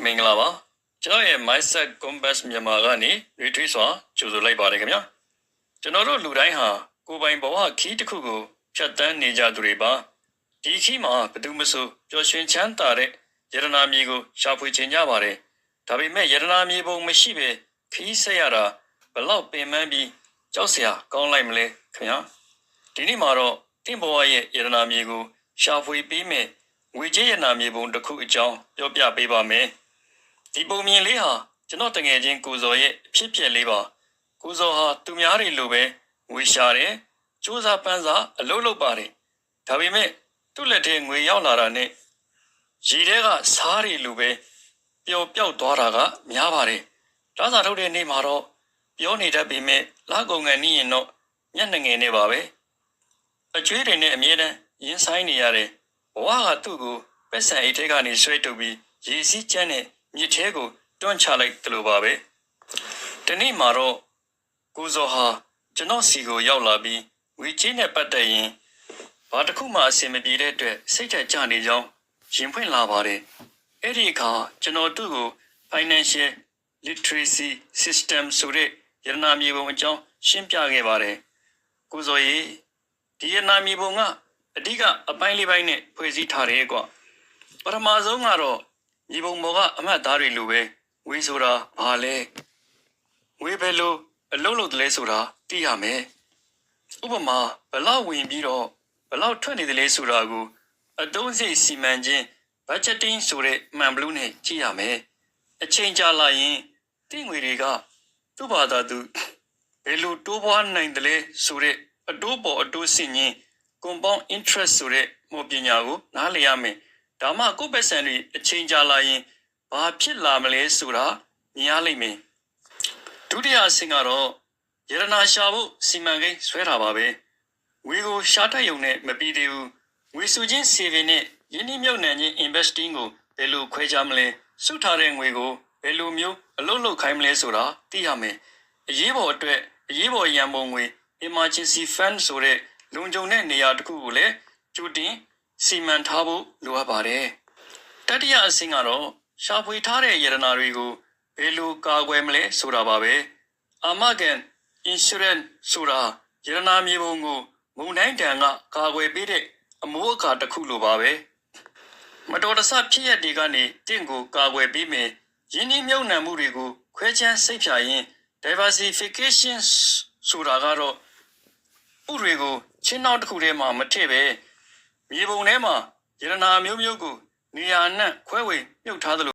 မင်္ဂလာပါကျွန်တော်ရဲ့ Mindset Compass မြန်မာကနေ retreat စွာကြိုဆိုလိုက်ပါတယ်ခင်ဗျာကျွန်တော်တို့လူတိုင်းဟာကိုယ်ပိုင်ဘဝခီးတစ်ခုကိုဖြတ်တန်းနေကြသူတွေပါဒီခီးမှာဘယ်သူမှမဆိုပျော်ရွှင်ချမ်းသာတဲ့ယရနာမြေကိုရှာဖွေချင်ကြပါတယ်ဒါပေမဲ့ယရနာမြေပုံမရှိပဲခီးဆက်ရတာဘလောက်ပင်ပန်းပြီးကြောက်စရာကောင်းလိုက်မလဲခင်ဗျာဒီနေ့မှာတော့တင့်ဘဝရဲ့ယရနာမြေကိုရှာဖွေပေးမယ်ငွေကြေးယရနာမြေပုံတစ်ခုအကြောင်းပြောပြပေးပါမယ်ဒီပုံမြင်လေးဟာကျွန်တော်တငယ်ချင်းကိုဇော်ရဲ့အဖြစ်အပျက်လေးပါကိုဇော်ဟာသူများတွေလိုပဲငွေရှာတယ်စူးစမ်းပန်းစားအလုပ်လုပ်ပါတယ်ဒါပေမဲ့သူ့လက်ထဲငွေရောက်လာတာနဲ့ရီထဲကစားတွေလိုပဲပျော်ပြောက်သွားတာကများပါတယ်ဒါသာထုတ်တဲ့နေ့မှာတော့ပြောနေတတ်ပေမဲ့လာကုန်ငန်းနီးရင်တော့မျက်နှာငယ်နေပါပဲအကျွေးတွေနဲ့အမြဲတမ်းရင်ဆိုင်နေရတယ်ဘဝကသူ့ကိုပက်ဆန်အိတ်ထဲကနေဆွဲထုတ်ပြီးရေစီးချမ်းနဲ့မြစ်ထဲကိုတွန်းချလိုက်တယ်လို့ပါပဲဒီနေ့မှာတော့ကိုဇော်ဟာကျွန်တော်စီကိုရောက်လာပြီးငွေကြေးနဲ့ပတ်သက်ရင်ဘာတစ်ခုမှအဆင်မပြေတဲ့အတွက်စိတ်ထက်ကြနေကြောင်းရင်ဖွင့်လာပါတယ်အဲ့ဒီအခါကျွန်တော်သူ့ကို Financial Literacy System ဆိုတဲ့ယရနာမြေပုံအကြောင်းရှင်းပြခဲ့ပါတယ်ကိုဇော်ရေဒီယရနာမြေပုံကအဓိကအပိုင်းလေးပိုင်းနဲ့ဖွဲ့စည်းထားတယ်ကွာပထမဆုံးကတော့မြေပုံပေါ်ကအမှတ်သားတွေလိုပဲငွေဆိုတာဘာလဲငွေပဲလို့အလုံးလုံးတလဲဆိုတာသိရမယ်ဥပမာဘလောက်ဝင်ပြီးတော့ဘလောက်ထွက်နေတယ်လဲဆိုတာကိုအသုံးစရိတ်စီမံခြင်း budgeting ဆိုတဲ့မှန်ဘလူးနဲ့ကြည့်ရမယ်အချိန်ကြာလာရင်တိငွေတွေကသူ့ဘာသာသူဘယ်လိုတိုးပွားနိုင်တယ်လဲဆိုတဲ့အတိုးပေါ်အတိုးဆင့်ခြင်း compound interest ဆိုတဲ့မို့ပညာကိုနားလည်ရမယ်ဒါမှကိုယ့်ပတ်စံတွေအချိန်ကြာလာရင်ဘာဖြစ်လာမလဲဆိုတာမြင်ရလိမ့်မယ်ဒုတိယအဆင့်ကတော့ယရနာရှာဖို့စီမံကိန်းဆွဲတာပါပဲငွေကိုရှာတတ်ရုံနဲ့မပြီးသေးဘူးငွေစုချင်း saving နဲ့ယင်းနှိမ့်မြုပ်နှံခြင်း investing ကိုဘယ်လိုခွဲခြားမလဲစုထားတဲ့ငွေကိုဘယ်လိုမျိုးအလုပ်လုပ်ခိုင်းမလဲဆိုတာသိရမယ်အရေးပေါ်အတွက်အရေးပေါ်ရန်ပုံငွေ emergency fund ဆိုတဲ့လုံခြုံတဲ့နေရာတစ်ခုကိုလည်းကြိုတင်စီမံထားဖို့လိုအပ်ပါတယ်တတိယအဆင့်ကတော့ရှာဖွေထားတဲ့ယရနာတွေကိုဘယ်လိုကာကွယ်မလဲဆိုတာပါပဲအာမခံ insurance ဆိုတာယရနာမြေပုံကိုမုန်တိုင်းတန်ကကာကွယ်ပေးတဲ့အမိုးအခါတစ်ခုလိုပါပဲမတော်တဆဖြစ်ရတဲ့ကနေတင့်ကိုကာကွယ်ပေးမယ်ယင်းနှိမ့်မြုပ်နှံမှုတွေကိုခွဲခြမ်းစိတ်ဖြာရင် diversification ဆိုတာကတော့ဥတွေကိုချင်းနောက်တစ်ခုထဲမှာမထည့်ပဲမြေပုံထဲမှာယရနာမျိုးမျိုးကိုနေရာနဲ့ခွဲဝေမြုပ်ထားသလို